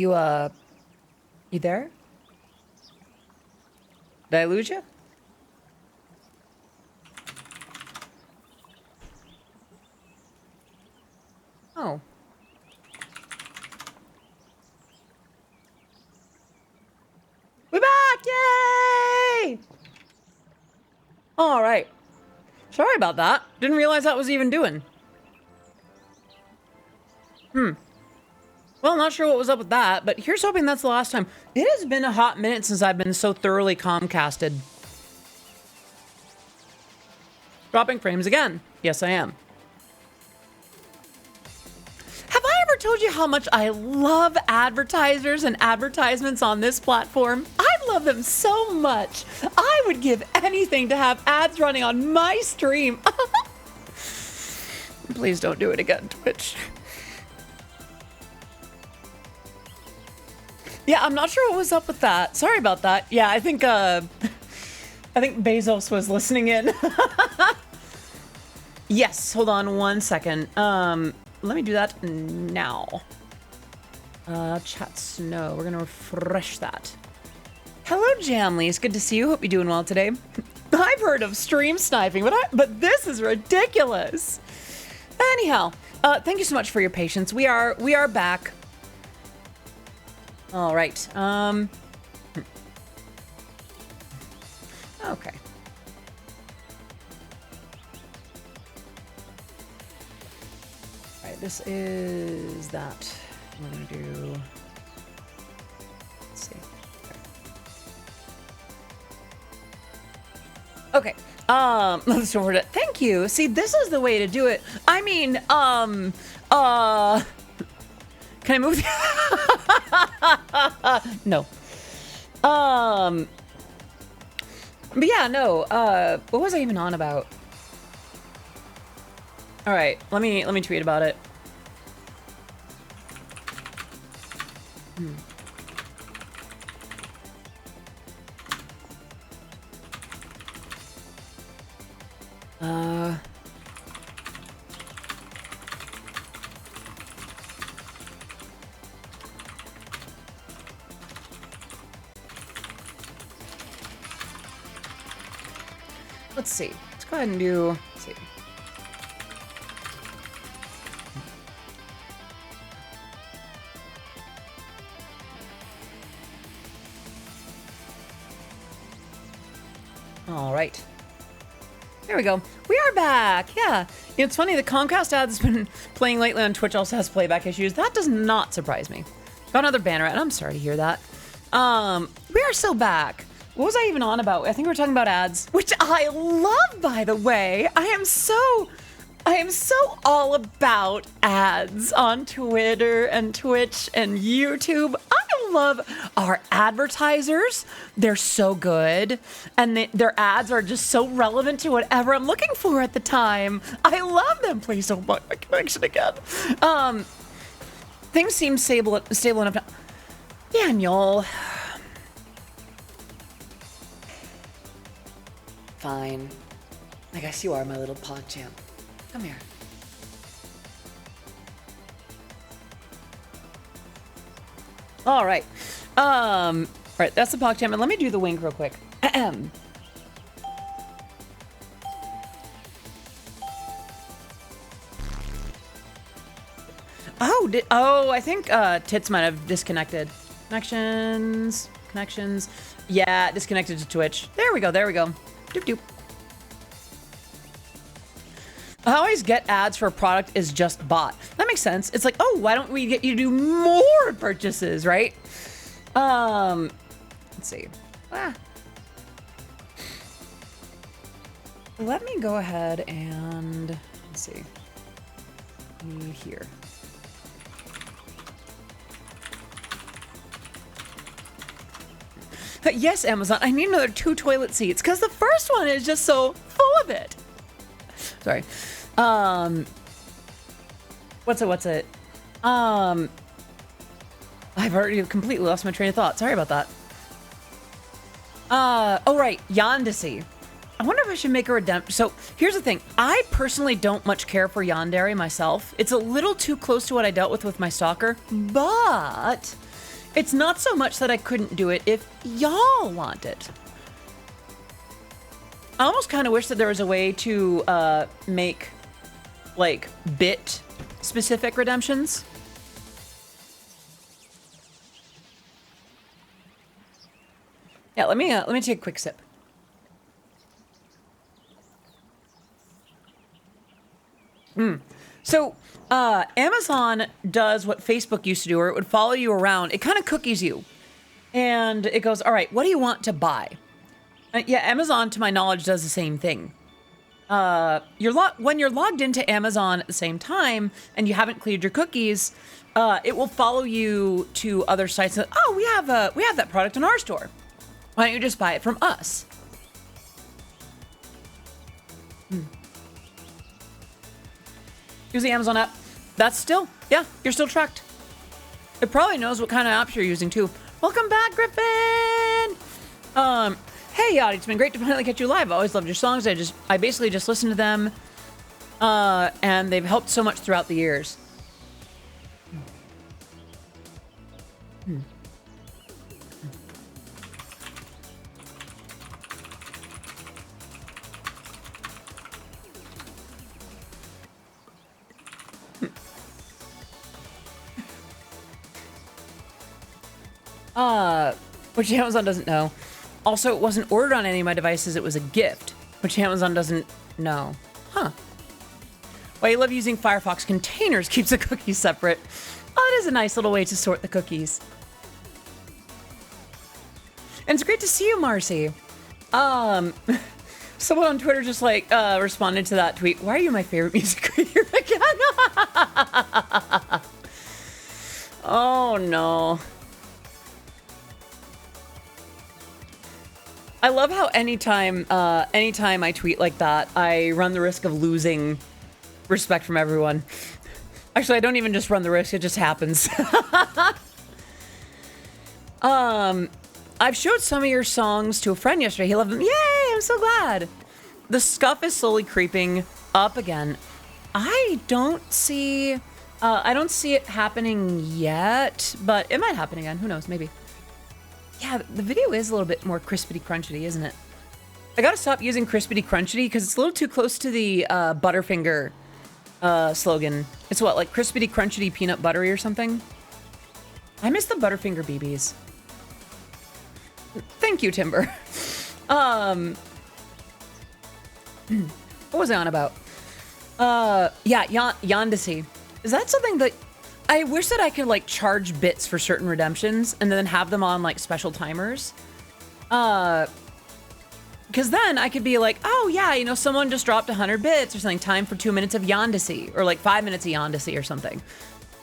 You there? Did I lose you? Oh. We're back! Yay! All right. Sorry about that. Didn't realize that was even doing. Well, not sure what was up with that, but here's hoping that's the last time. It has been a hot minute since I've been so thoroughly Comcasted. Dropping frames again. Yes, I am. Have I ever told you how much I love advertisers and advertisements on this platform? I love them so much. I would give anything to have ads running on my stream. Please don't do it again, Twitch. Yeah, I'm not sure what was up with that. Sorry about that. Yeah, I think Bezos was listening in. Yes, hold on one second. Let me do that now. Chat snow. We're gonna refresh that. Hello, Jamlies. Good to see you. Hope you're doing well today. I've heard of stream sniping, but this is ridiculous. Anyhow, thank you so much for your patience. We are back. All right. Okay. All right, this is that. We're gonna do. Let's see. Okay. Let's forward it. Thank you. See, this is the way to do it. I mean, can I move? No. But yeah, no. What was I even on about? All right, let me tweet about it. Let's see. Let's go ahead and do. Let's see. All right. There we go. We are back. Yeah. It's funny. The Comcast ad has been playing lately on Twitch also has playback issues. That does not surprise me. Got another banner ad. I'm sorry to hear that. We are still back. What was I even on about? I think we were talking about ads, which I love, by the way. I am so all about ads on Twitter and Twitch and YouTube. I love our advertisers. They're so good. And their ads are just so relevant to whatever I'm looking for at the time. I love them. Please don't bug my connection again. Things seem stable enough now. Daniel. Fine. I guess you are my little pod champ. Come here. All right. All right, that's the pod champ. And let me do the wink real quick. I think Tits might have disconnected. Connections. Yeah, disconnected to Twitch. There we go. Doop doop. I always get ads for a product is just bought. That makes sense. It's like, oh, why don't we get you to do more purchases, right? Let's see. Let me go ahead and let's see. Here. Yes, Amazon. I need another 2 toilet seats because the first one is just so full of it. Sorry. What's it? I've already completely lost my train of thought. Sorry about that. Oh right, Yandere. I wonder if I should make a redemption. So here's the thing. I personally don't much care for Yandere myself. It's a little too close to what I dealt with my stalker, but It's not so much that I couldn't do it if y'all want it. I almost kind of wish that there was a way to make like bit specific redemptions. Yeah, let me take a quick sip. So Amazon does what Facebook used to do, where it would follow you around. It kind of cookies you, and it goes, all right, what do you want to buy? Yeah, Amazon, to my knowledge, does the same thing. When you're logged into Amazon at the same time and you haven't cleared your cookies, it will follow you to other sites. And, oh, we have that product in our store. Why don't you just buy it from us? Use the Amazon app. That's still, yeah, you're still tracked. It probably knows what kind of apps you're using too. Welcome back, Griffin. Hey, Yachty, it's been great to finally catch you live. I always loved your songs. I basically just listen to them, and they've helped so much throughout the years. Which Amazon doesn't know. Also, it wasn't ordered on any of my devices. It was a gift, which Amazon doesn't know. Huh. Why you love using Firefox containers keeps the cookies separate. Oh, it is a nice little way to sort the cookies. And it's great to see you, Marcy. Someone on Twitter just like responded to that tweet. Why are you my favorite music creator again? Oh no. I love how anytime I tweet like that, I run the risk of losing respect from everyone. Actually, I don't even just run the risk, it just happens. I've showed some of your songs to a friend yesterday. He loved them. Yay, I'm so glad. The scuff is slowly creeping up again. I don't see it happening yet, but it might happen again. Who knows, maybe. Yeah, the video is a little bit more crispity crunchity, isn't it? I gotta stop using crispity crunchity because it's a little too close to the Butterfinger slogan. It's what, like crispity crunchity peanut buttery or something? I miss the Butterfinger BBs. Thank you, Timber. What was I on about? Yeah, Yondacy. Is that something that... I wish that I could, like, charge bits for certain redemptions and then have them on, like, special timers. Because then I could be like, oh, yeah, you know, someone just dropped 100 bits or something. Time for 2 minutes of Yondacy. Or, like, 5 minutes of Yondacy or something.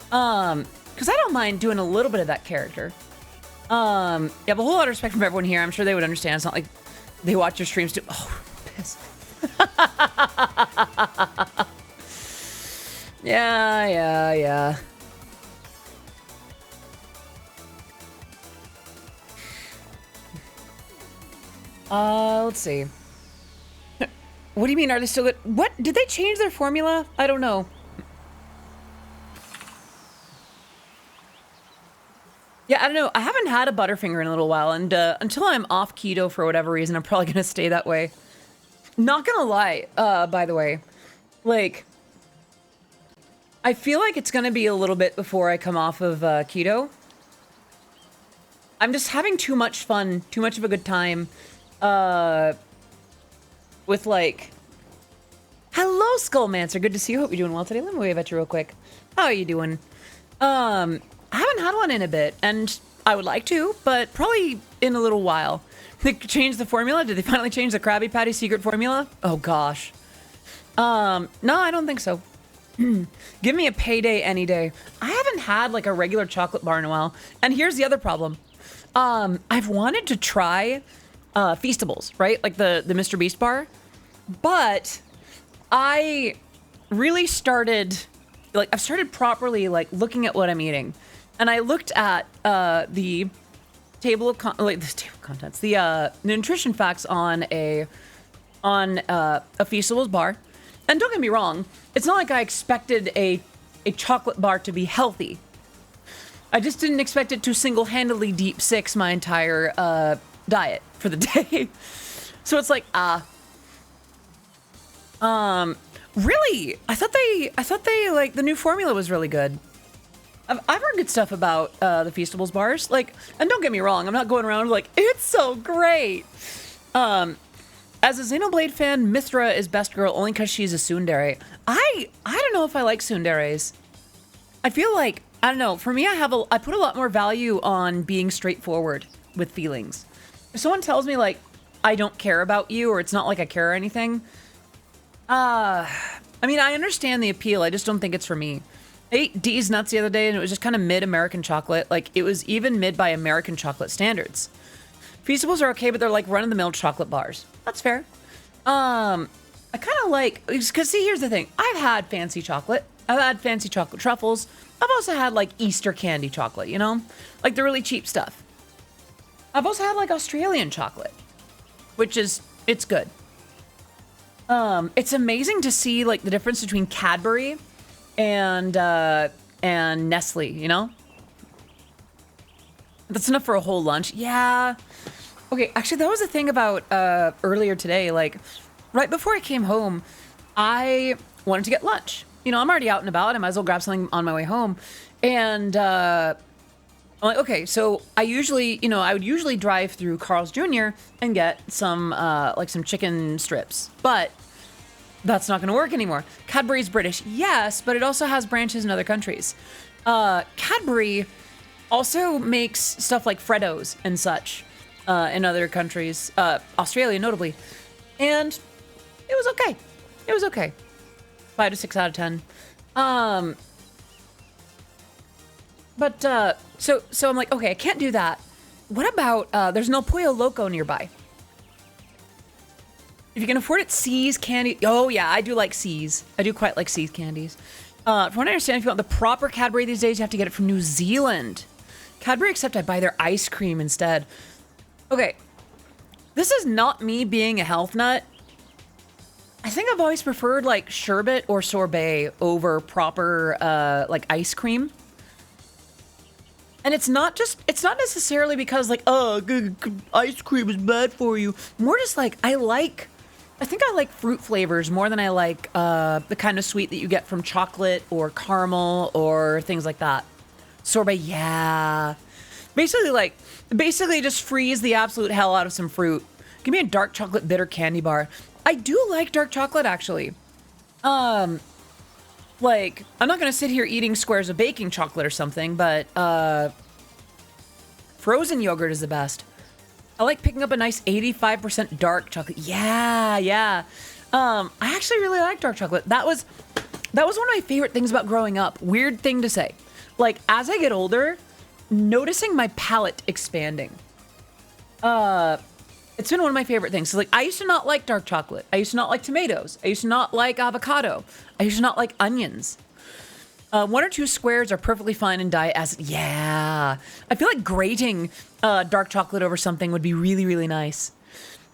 Because I don't mind doing a little bit of that character. Yeah, but a whole lot of respect from everyone here. I'm sure they would understand. It's not like they watch your streams too. Oh, piss. Yeah. Let's see. What do you mean, are they still good? What? Did they change their formula? I don't know. Yeah, I don't know. I haven't had a Butterfinger in a little while, and until I'm off keto for whatever reason, I'm probably gonna stay that way. Not gonna lie, by the way. Like, I feel like it's gonna be a little bit before I come off of keto. I'm just having too much fun, too much of a good time. With like, hello Skullmancer, good to see you. Hope you're doing well today. Let me wave at you real quick. How are you doing? I haven't had one in a bit, and I would like to, but probably in a little while. They changed the formula? Did they finally change the Krabby Patty secret formula? Oh gosh. No, I don't think so. Give me a payday any day. I haven't had like a regular chocolate bar in a while. And here's the other problem. I've wanted to try Feastables, right? Like the Mr. Beast bar. But I really started, like, I've started properly, like, looking at what I'm eating. And I looked at the table of contents, the nutrition facts on a Feastables bar. And don't get me wrong, it's not like I expected a chocolate bar to be healthy. I just didn't expect it to single-handedly deep six my entire diet for the day. So it's like, really? I thought they like the new formula was really good. I've heard good stuff about the Feastables bars. Like, and don't get me wrong, I'm not going around like it's so great. As a Xenoblade fan, Mithra is best girl only because she's a tsundere. I don't know if I like tsunderes. I feel like, I don't know, for me I put a lot more value on being straightforward with feelings. If someone tells me like I don't care about you or it's not like I care or anything, I mean, I understand the appeal. I just don't think it's for me. I ate D's Nuts the other day and it was just kind of mid-American chocolate. Like, it was even mid by American chocolate standards. Feastables are okay, but they're like run-of-the-mill chocolate bars. That's fair. I kind of like, because see, here's the thing. I've had fancy chocolate. I've had fancy chocolate truffles. I've also had like Easter candy chocolate, you know? Like the really cheap stuff. I've also had like Australian chocolate, which is, it's good. It's amazing to see like the difference between Cadbury and Nestle, you know? That's enough for a whole lunch. Yeah. Okay, actually, that was the thing about earlier today. Like, right before I came home, I wanted to get lunch. You know, I'm already out and about. I might as well grab something on my way home. And I'm like, okay, so I would usually drive through Carl's Jr. and get some, like some chicken strips. But that's not going to work anymore. Cadbury's British, yes, but it also has branches in other countries. Cadbury also makes stuff like Freddos and such in other countries, Australia notably. And it was okay. It was okay. 5 to 6 out of 10. So I'm like, okay, I can't do that. What about, there's no Pollo Loco nearby. If you can afford it, C's candy. Oh yeah, I do like C's. I do quite like C's candies. From what I understand, if you want the proper Cadbury these days, you have to get it from New Zealand. Cadbury, except I buy their ice cream instead. Okay, this is not me being a health nut. I think I've always preferred like sherbet or sorbet over proper like ice cream. And it's not necessarily because like, oh, ice cream is bad for you. More just like, I think I like fruit flavors more than I like the kind of sweet that you get from chocolate or caramel or things like that. Sorbet, yeah. Basically just freeze the absolute hell out of some fruit. Give me a dark chocolate bitter candy bar. I do like dark chocolate, actually. Like, I'm not going to sit here eating squares of baking chocolate or something, but frozen yogurt is the best. I like picking up a nice 85% dark chocolate. Yeah. I actually really like dark chocolate. That was one of my favorite things about growing up. Weird thing to say. Like, as I get older, noticing my palate expanding. It's been one of my favorite things. So, like, I used to not like dark chocolate. I used to not like tomatoes. I used to not like avocado. I used to not like onions. 1 or 2 squares are perfectly fine in diet as, yeah. I feel like grating dark chocolate over something would be really, really nice.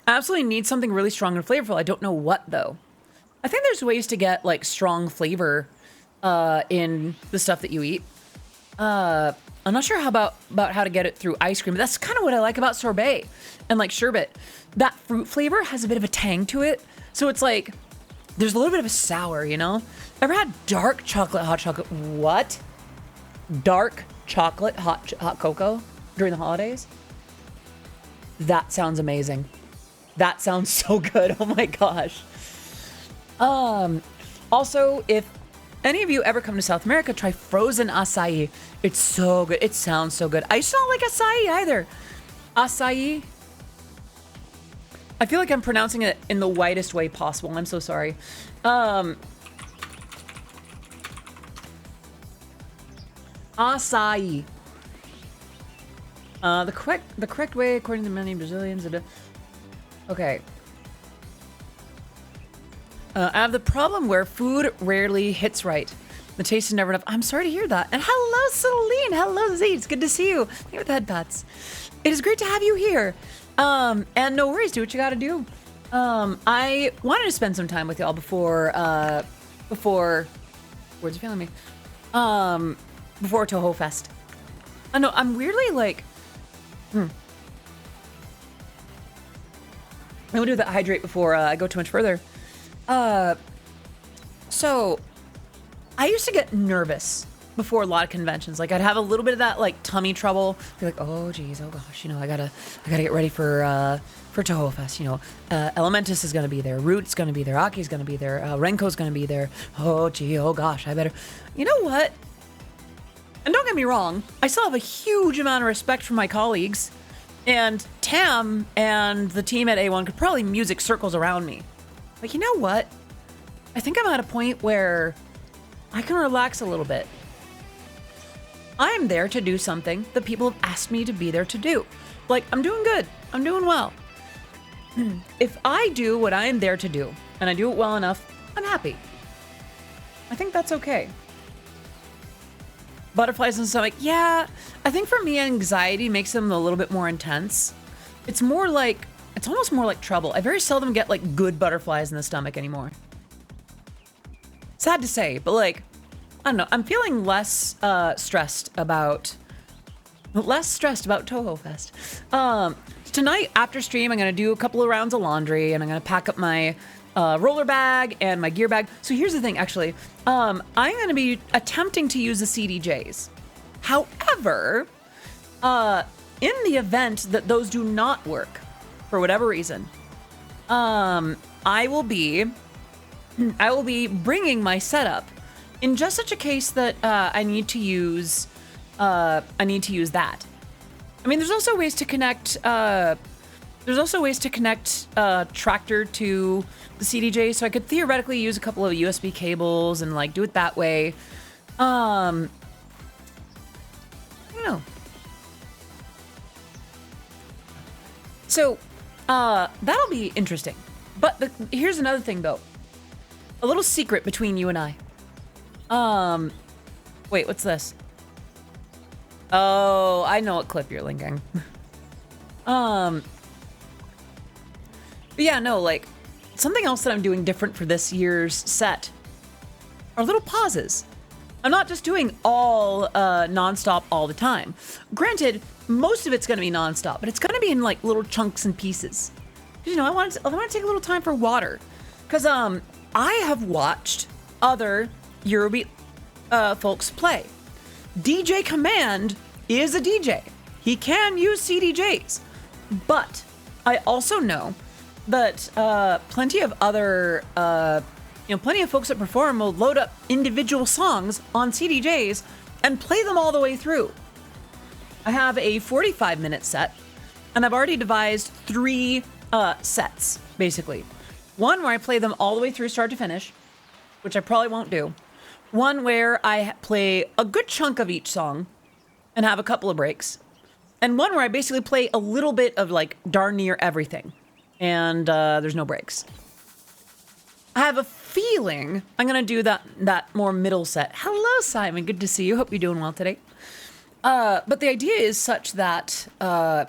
I absolutely need something really strong and flavorful. I don't know what, though. I think there's ways to get, like, strong flavor in the stuff that you eat. I'm not sure about how to get it through ice cream, but that's kind of what I like about sorbet and, like, sherbet. That fruit flavor has a bit of a tang to it. So it's like, there's a little bit of a sour, you know? Ever had dark chocolate hot chocolate? What? Dark chocolate hot cocoa during the holidays? That sounds amazing. That sounds so good. Oh my gosh. Also, if any of you ever come to South America, try frozen acai. It's so good. It sounds so good. I used to not like acai either. Acai. I feel like I'm pronouncing it in the whitest way possible. I'm so sorry. Acai. The correct way, according to many Brazilians. Okay. I have the problem where food rarely hits right. The taste is never enough. I'm sorry to hear that. And hello, Celine. Hello, Z. It's good to see you. Here with the head pats. It is great to have you here. And no worries. Do what you got to do. I wanted to spend some time with y'all before words are failing me. Before Touhoufest. I know, I'm weirdly like, I'm gonna do that hydrate before I go too much further. So I used to get nervous before a lot of conventions. Like I'd have a little bit of that like tummy trouble. Be like, oh geez, oh gosh, I gotta get ready for Touhoufest. Elementus is gonna be there, Root's gonna be there, Aki's gonna be there, Renko's gonna be there. Oh gee, oh gosh, I better. You know what? And don't get me wrong, I still have a huge amount of respect for my colleagues, and Tam and the team at A1 could probably music circles around me. But you know what? I think I'm at a point where I can relax a little bit. I'm there to do something that people have asked me to be there to do. Like, I'm doing good. I'm doing well. If I do what I am there to do, and I do it well enough, I'm happy. I think that's okay. Butterflies and stomach, yeah. I think for me, anxiety makes them a little bit more intense. It's almost more like trouble. I very seldom get like good butterflies in the stomach anymore. Sad to say, but like, I don't know. I'm feeling less stressed about Touhoufest. Tonight after stream, I'm gonna do a couple of rounds of laundry, and I'm gonna pack up my roller bag and my gear bag. So here's the thing, actually, I'm gonna be attempting to use the CDJs. However, in the event that those do not work for whatever reason, I will be bringing my setup in just such a case that I need to use that. I mean, there's also ways to connect. Tractor to the CDJ, so I could theoretically use a couple of USB cables and like do it that way. I don't know. So that'll be interesting. But here's another thing, though. A little secret between you and I. Wait, what's this? Oh, I know what clip you're linking. But yeah, no, like, something else that I'm doing different for this year's set are little pauses. I'm not just doing all nonstop all the time. Granted, most of it's going to be nonstop, but it's going to be in like little chunks and pieces. I want to take a little time for water, because I have watched other Eurobeat folks play. DJ Command is a DJ. He can use CDJs, but I also know that plenty of other, plenty of folks that perform will load up individual songs on CDJs and play them all the way through. I have a 45-minute set, and I've already devised 3 sets, basically. One where I play them all the way through start to finish, which I probably won't do. One where I play a good chunk of each song and have a couple of breaks. And one where I basically play a little bit of like darn near everything. And there's no breaks. I have a feeling I'm going to do that more middle set. Hello, Simon. Good to see you. Hope you're doing well today. But the idea is such that I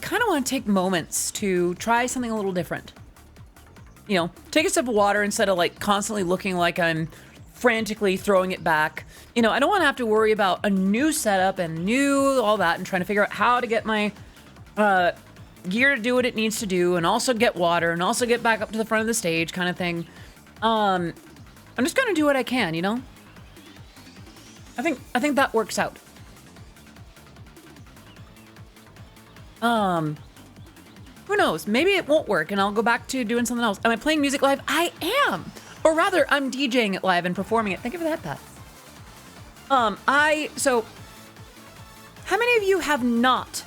kind of want to take moments to try something a little different. Take a sip of water instead of like constantly looking like I'm frantically throwing it back. I don't want to have to worry about a new setup and all that and trying to figure out how to get my gear to do what it needs to do, and also get water, and also get back up to the front of the stage, kind of thing. I'm just gonna do what I can, I think that works out. Who knows? Maybe it won't work, and I'll go back to doing something else. Am I playing music live? I am, or rather, I'm DJing it live and performing it. Thank you for that, Pat. So, how many of you have not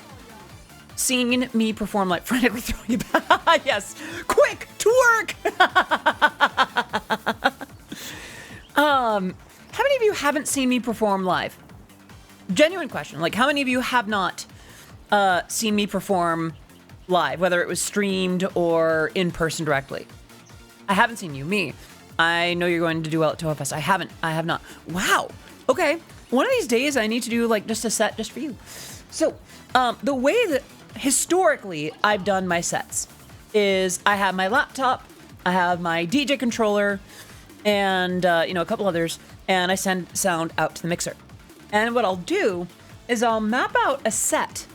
seen me perform like frantically throwing you back? Yes, quick to work. How many of you haven't seen me perform live? Genuine question. Like, how many of you have not seen me perform live, whether it was streamed or in person directly? I haven't seen you. Me. I know you're going to do well at Touhoufest. I haven't. I have not. Wow. Okay. One of these days I need to do like just a set just for you. So, the way that historically I've done my sets is I have my laptop, I have my DJ controller, and a couple others, and I send sound out to the mixer. And what I'll do is I'll map out a set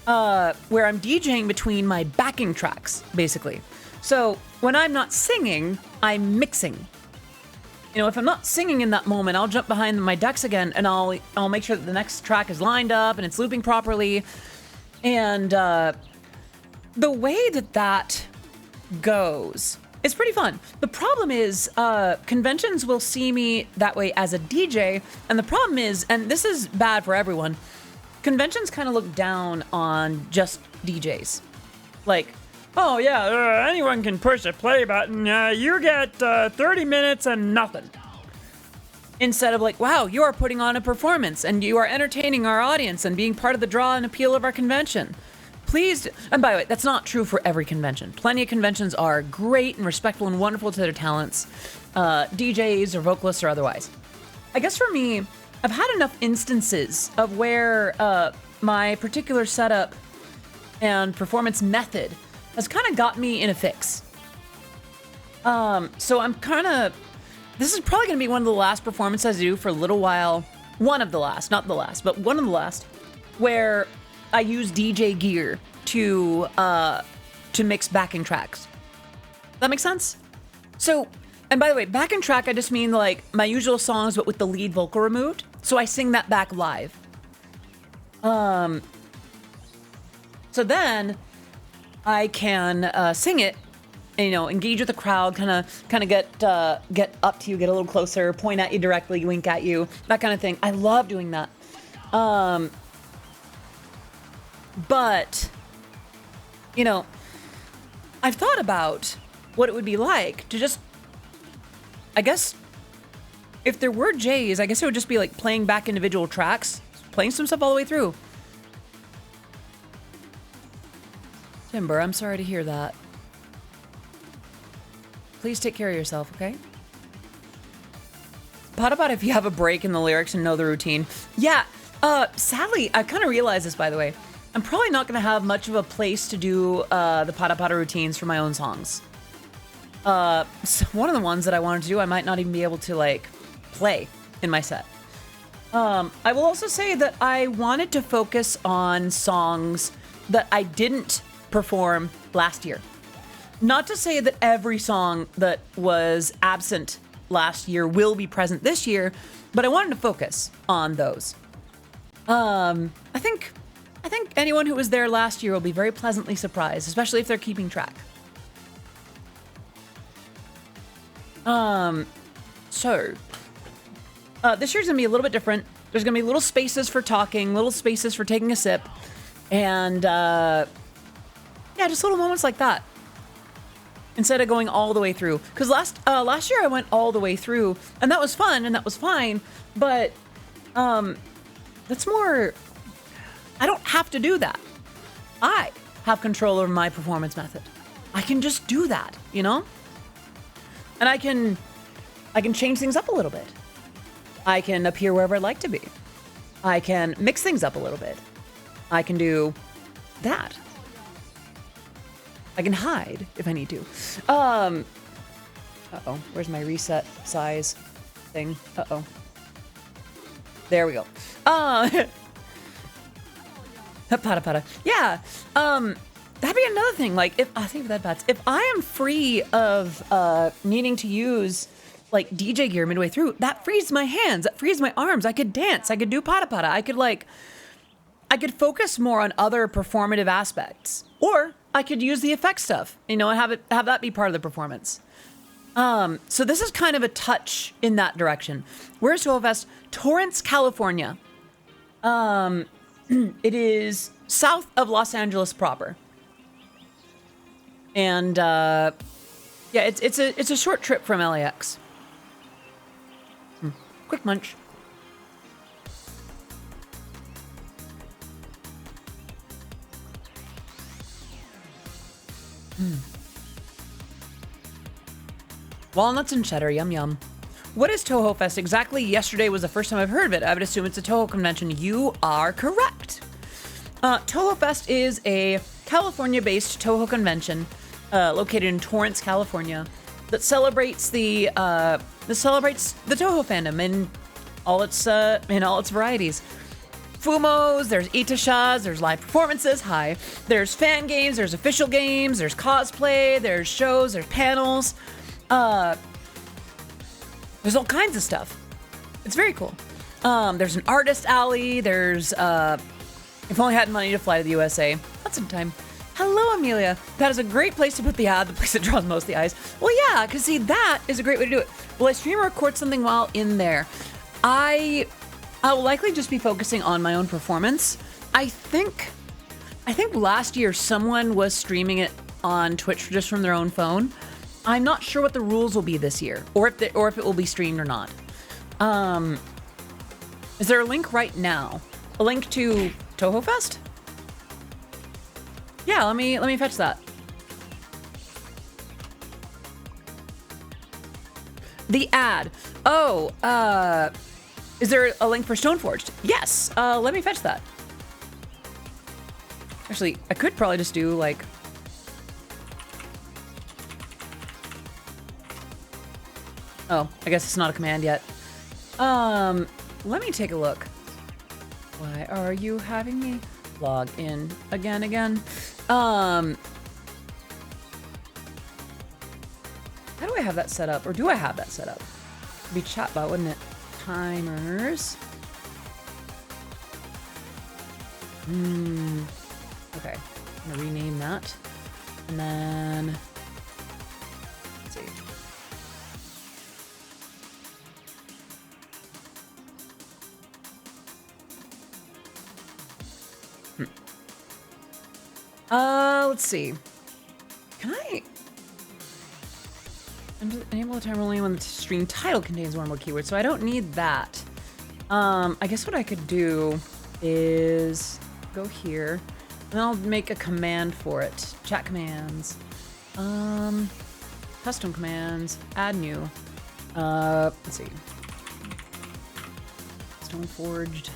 where I'm DJing between my backing tracks, basically. So when I'm not singing, I'm mixing. You know, if I'm not singing in that moment, I'll jump behind my decks again, and I'll make sure that the next track is lined up and it's looping properly. And the way that goes, it's pretty fun. The problem is conventions will see me that way as a DJ, and the problem is, and this is bad for everyone, conventions kind of look down on just DJs. Like, oh yeah, anyone can push a play button. You get 30 minutes and nothing. Instead of like, wow, you are putting on a performance and you are entertaining our audience and being part of the draw and appeal of our convention. Please, and by the way, that's not true for every convention. Plenty of conventions are great and respectful and wonderful to their talents, DJs or vocalists or otherwise. I guess for me, I've had enough instances of where my particular setup and performance method has kind of got me in a fix. So I'm kind of, this is probably going to be one of the last performances I do for a little while. One of the last, not the last, but one of the last, where I use DJ gear to mix backing tracks. That makes sense? So, and by the way, backing track, I just mean like my usual songs, but with the lead vocal removed. So I sing that back live. So then I can sing it, and, you know, engage with the crowd, kind of get up to you, get a little closer, point at you directly, wink at you, that kind of thing. I love doing that. But, you know, I've thought about what it would be like to just, I guess, if there were J's, I guess it would just be like playing back individual tracks, playing some stuff all the way through. Timber, I'm sorry to hear that. Please take care of yourself, okay? What about if you have a break in the lyrics and know the routine? Yeah, sadly, I kind of realized this, by the way. I'm probably not going to have much of a place to do the Pata Pata routines for my own songs. So one of the ones that I wanted to do, I might not even be able to, like, play in my set. I will also say that I wanted to focus on songs that I didn't perform last year. Not to say that every song that was absent last year will be present this year, but I wanted to focus on those. I think anyone who was there last year will be very pleasantly surprised, especially if they're keeping track. So this year's gonna be a little bit different. There's gonna be little spaces for talking, little spaces for taking a sip, and yeah, just little moments like that. Instead of going all the way through, because last year I went all the way through, and that was fun and that was fine. But that's more. I don't have to do that. I have control over my performance method. I can just do that, you know? And I can change things up a little bit. I can appear wherever I'd like to be. I can mix things up a little bit. I can do that. I can hide if I need to. Uh-oh, where's my reset size thing? Uh-oh. There we go. Pata pata. Yeah. That'd be another thing. Like, if I think of that, Bats. If I am free of needing to use like DJ gear midway through, that frees my hands. That frees my arms. I could dance. I could do pata pata. I could focus more on other performative aspects, or I could use the effect stuff. You know, and have that be part of the performance. So this is kind of a touch in that direction. Where's Touhoufest? Torrance, California. It is south of Los Angeles proper. And yeah, it's a short trip from LAX. Quick munch. Walnuts and cheddar, yum yum. What is Touhoufest exactly? Yesterday was the first time I've heard of it. I would assume it's a Toho convention. You are correct. Touhoufest is a California-based Toho convention located in Torrance, California, that celebrates the Toho fandom and all its in all its varieties. Fumos, there's itashas, there's live performances, there's fan games, there's official games, there's cosplay, there's shows, there's panels. There's all kinds of stuff. It's very cool. There's an artist alley, there's if only I had money to fly to the USA. That's some time. Hello, Amelia. That is a great place to put the ad, the place that draws most of the eyes. Well, yeah, because see, that is a great way to do it. Will I stream or record something while in there? I will likely just be focusing on my own performance. I think last year someone was streaming it on Twitch just from their own phone. I'm not sure what the rules will be this year, or if it will be streamed or not. Is there a link right now? A link to Touhoufest? Yeah, let me fetch that. The ad. Oh, is there a link for Stoneforged? Yes. Let me fetch that. Actually, I could probably just do like. Oh, I guess it's not a command yet. Let me take a look. Why are you having me log in again? How do I have that set up? Or do I have that set up? It'd be chatbot, wouldn't it? Timers. Okay. I'm gonna rename that. And then let's see. Let's see. Can I enable the timer only when the stream title contains one more keyword? So I don't need that. I guess what I could do is go here, and I'll make a command for it. Chat commands. Custom commands. Add new. Let's see. Stoneforged.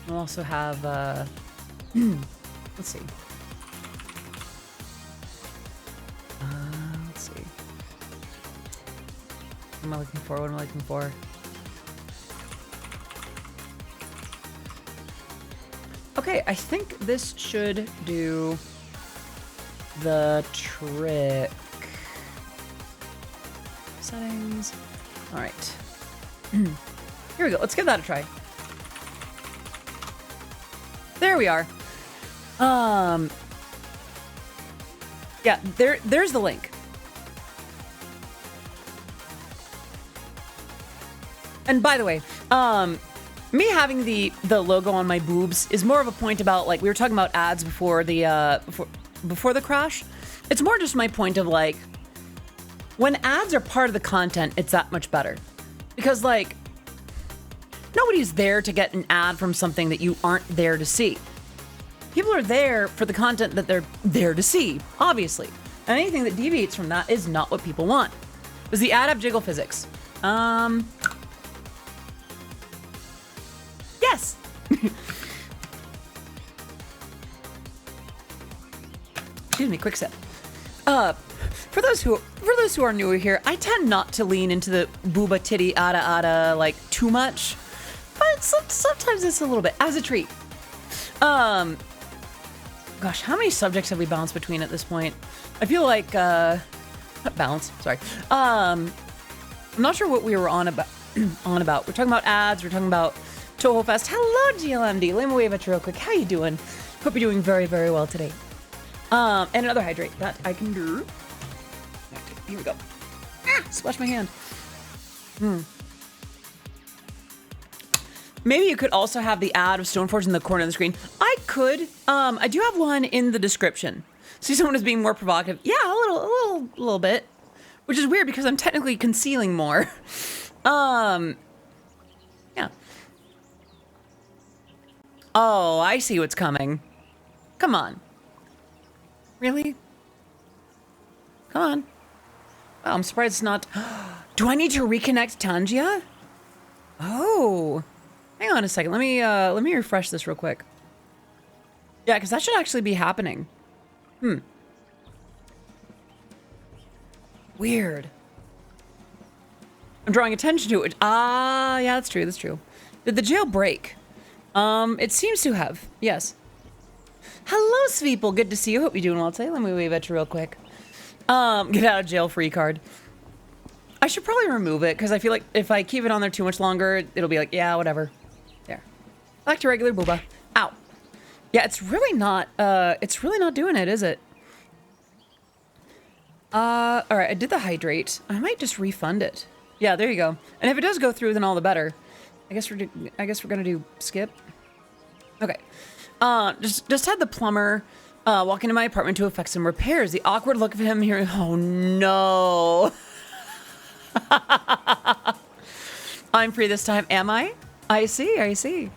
We'll also have let's see. Let's see. What am I looking for? What am I looking for? Okay, I think this should do the trick. Settings. All right. Here we go. Let's give that a try. There we are. Yeah, there's the link. And by the way, me having the logo on my boobs is more of a point about, like, we were talking about ads before the before the crash. It's more just my point of, like, when ads are part of the content, it's that much better. Because, like, nobody's there to get an ad from something that you aren't there to see. People are there for the content that they're there to see, obviously. And anything that deviates from that is not what people want. Does the ad have jiggle physics? Yes. Excuse me, quick sip. For those who are newer here, I tend not to lean into the booba titty ada like too much, but sometimes it's a little bit as a treat. Gosh, how many subjects have we bounced between at this point? I feel like not bounce. Sorry. I'm not sure what we were on about. We're talking about ads. We're talking about Touhoufest. Hello, GLMD. Let me wave at you real quick. How you doing? Hope you're doing very, very well today. And another hydrate that I can do. Here we go. Ah, splash my hand. Maybe you could also have the ad of Stoneforge in the corner of the screen. I could. I do have one in the description. See, someone is being more provocative. Yeah, a little bit, which is weird because I'm technically concealing more. Yeah. Oh, I see what's coming. Come on. Really? Come on. Wow, I'm surprised it's not. Do I need to reconnect Tangia? Oh. Hang on a second. Let me refresh this real quick. Yeah, because that should actually be happening. Weird. I'm drawing attention to it. Ah, yeah, that's true. That's true. Did the jail break? It seems to have. Yes. Hello, Sweeple. Good to see you. Hope you're doing well today. Let me wave at you real quick. Get out of jail free card. I should probably remove it because I feel like if I keep it on there too much longer, it'll be like, yeah, whatever. There. Back to regular booba. Ow. Yeah, it's really not doing it, is it? All right, I did the hydrate. I might just refund it. Yeah, there you go. And if it does go through, then all the better. I guess we're gonna do skip. Okay. Just had the plumber walk into my apartment to effect some repairs. The awkward look of him here. Oh no. I'm free this time. Am I? I see.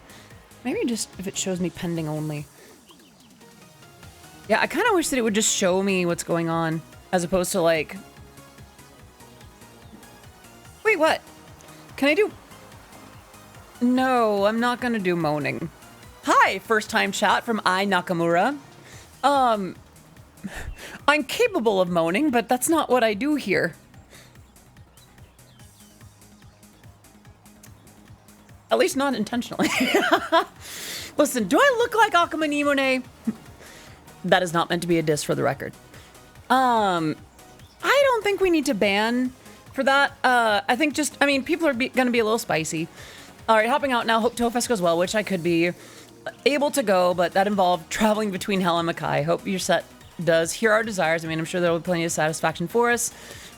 Maybe just if it shows me pending only. Yeah, I kind of wish that it would just show me what's going on as opposed to like. Wait, what? Can I do? No, I'm not gonna do moaning. Hi, first time chat from Nakamura. I'm capable of moaning, but that's not what I do here. At least not intentionally. Listen, do I look like Akuma Nimone? That is not meant to be a diss for the record. I don't think we need to ban for that. I think people are gonna be a little spicy. All right, hopping out now. Hope Touhoufest goes well, which I could be able to go, but that involved traveling between Hell and Mackay. Hope your set does hear our desires. I mean, I'm sure there will be plenty of satisfaction for us.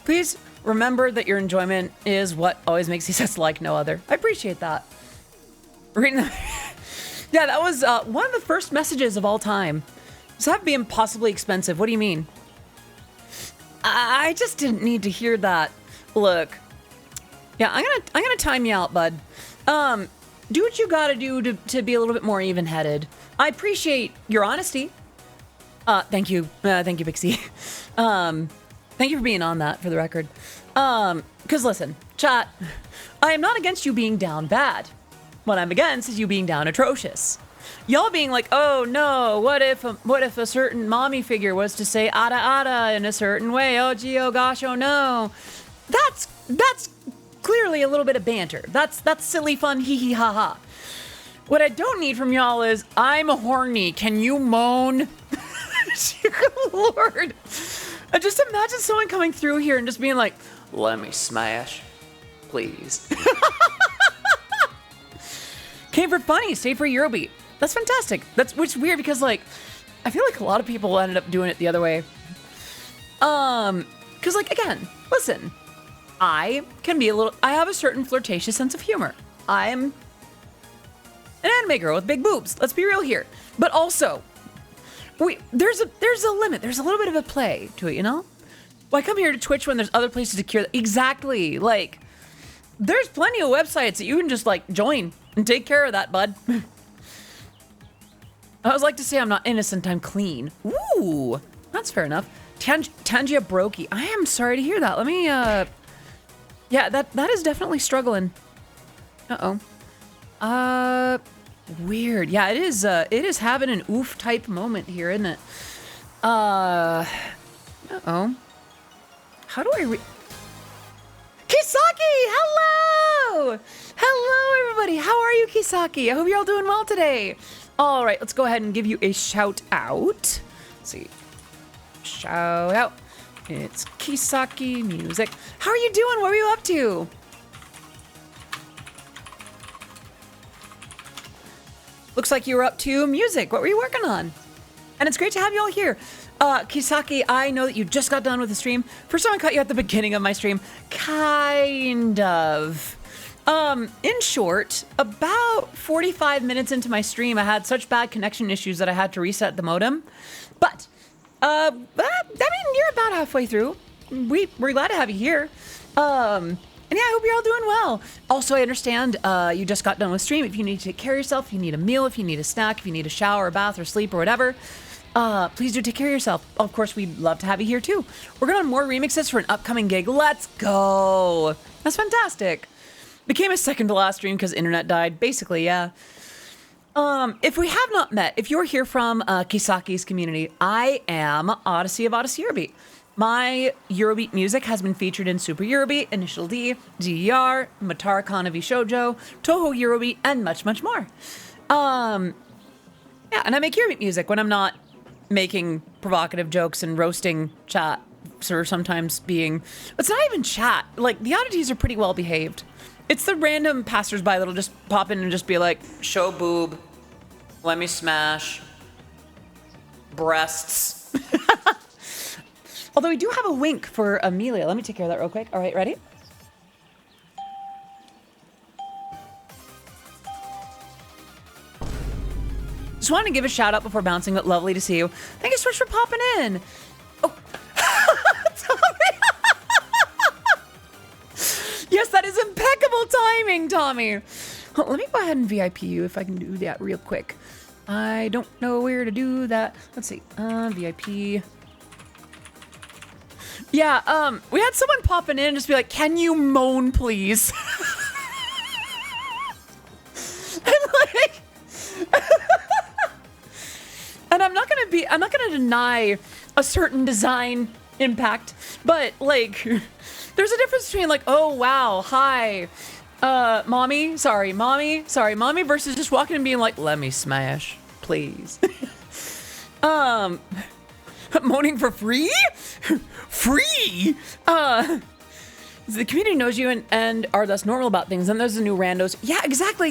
Please remember that your enjoyment is what always makes these sets like no other. I appreciate that. Reading them. Yeah, that was one of the first messages of all time. Does that be impossibly expensive? What do you mean? I just didn't need to hear that. Look. Yeah, I'm gonna time you out, bud. Do what you gotta do to be a little bit more even-headed. I appreciate your honesty. Thank you. Thank you, Pixie. Thank you for being on that, for the record. Because listen, chat, I am not against you being down bad. What I'm against is you being down atrocious. Y'all being like, oh no, what if a certain mommy figure was to say ada ada in a certain way? Oh gee, oh gosh, oh no. That's clearly a little bit of banter. That's silly fun, hee hee ha ha. What I don't need from y'all is, I'm horny, can you moan? Lord. I just imagine someone coming through here and just being like, let me smash, please. Came for funny, stayed for Eurobeat. That's fantastic. Which is weird because like, I feel like a lot of people ended up doing it the other way. Cause like, again, listen, I have a certain flirtatious sense of humor. I'm an anime girl with big boobs. Let's be real here. But also, there's a limit. There's a little bit of a play to it, you know? Why come here to Twitch when there's other places to cure that? Exactly. Like, there's plenty of websites that you can just like join and take care of that, bud. I always like to say I'm not innocent, I'm clean. Ooh, that's fair enough. Tangia Brokey. I am sorry to hear that. Let me, yeah, that is definitely struggling. Uh-oh. Weird. Yeah, it is having an oof type moment here, isn't it? Uh-oh. How do I Kisaki! Hello! Hello, everybody. How are you, Kisaki? I hope you're all doing well today. All right, let's go ahead and give you a shout out. Let's see. Shout out. It's Kisaki Music. How are you doing? What were you up to? Looks like you were up to music. What were you working on? And it's great to have you all here. Kisaki, I know that you just got done with the stream. First time I caught you at the beginning of my stream. Kind of. In short, about 45 minutes into my stream, I had such bad connection issues that I had to reset the modem. But, I mean, you're about halfway through. We're glad to have you here. And yeah, I hope you're all doing well. Also, I understand you just got done with stream. If you need to take care of yourself, if you need a meal, if you need a snack, if you need a shower, a bath, or sleep, or whatever, please do take care of yourself. Of course, we'd love to have you here too. We're going on more remixes for an upcoming gig. Let's go. That's fantastic. Became a second to last stream because internet died. Basically, yeah. If we have not met, if you're here from Kisaki's community, I am Odyssey of Odyssey Irby. My Eurobeat music has been featured in Super Eurobeat, Initial D, DER, Matara Kanavi Shoujo, Toho Eurobeat, and much, much more. Yeah, and I make Eurobeat music when I'm not making provocative jokes and roasting chat, or sometimes being... It's not even chat. Like, the oddities are pretty well behaved. It's the random passersby that'll just pop in and just be like, show boob, let me smash, breasts. Although we do have a wink for Amelia. Let me take care of that real quick. All right, ready? Just wanted to give a shout out before bouncing, but lovely to see you. Thank you so much for popping in. Oh, Tommy. Yes, that is impeccable timing, Tommy. Well, let me go ahead and VIP you if I can do that real quick. I don't know where to do that. Let's see. VIP. Yeah, we had someone popping in and just be like, can you moan, please? And like... And I'm not gonna deny a certain design impact, but like, there's a difference between like, oh wow, hi, mommy, versus just walking and being like, let me smash, please. Moaning for free? Free? The community knows you and are thus normal about things, and there's the new randos. Yeah, exactly.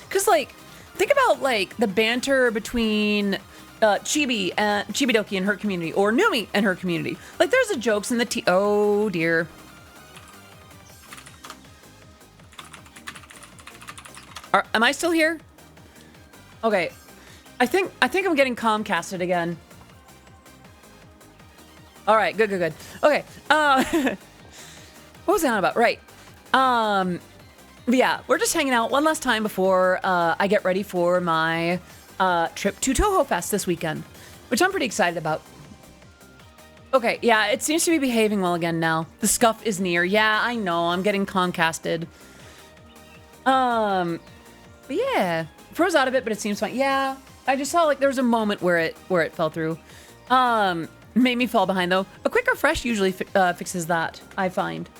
Because like, think about like the banter between Chibi and Chibidoki and her community, or Numi and her community. Like, there's the jokes in the oh dear. Am I still here? Okay, I think I'm getting Comcasted again. All right, good. Okay, what was I on about? Right. Yeah, we're just hanging out one last time before I get ready for my trip to Touhoufest this weekend, which I'm pretty excited about. Okay, yeah, it seems to be behaving well again now. The scuff is near. Yeah, I know, I'm getting Comcasted. But yeah, froze out of it, but it seems fine. Yeah, I just saw like there was a moment where it fell through. Made me fall behind though. A quick refresh usually fixes that, I find.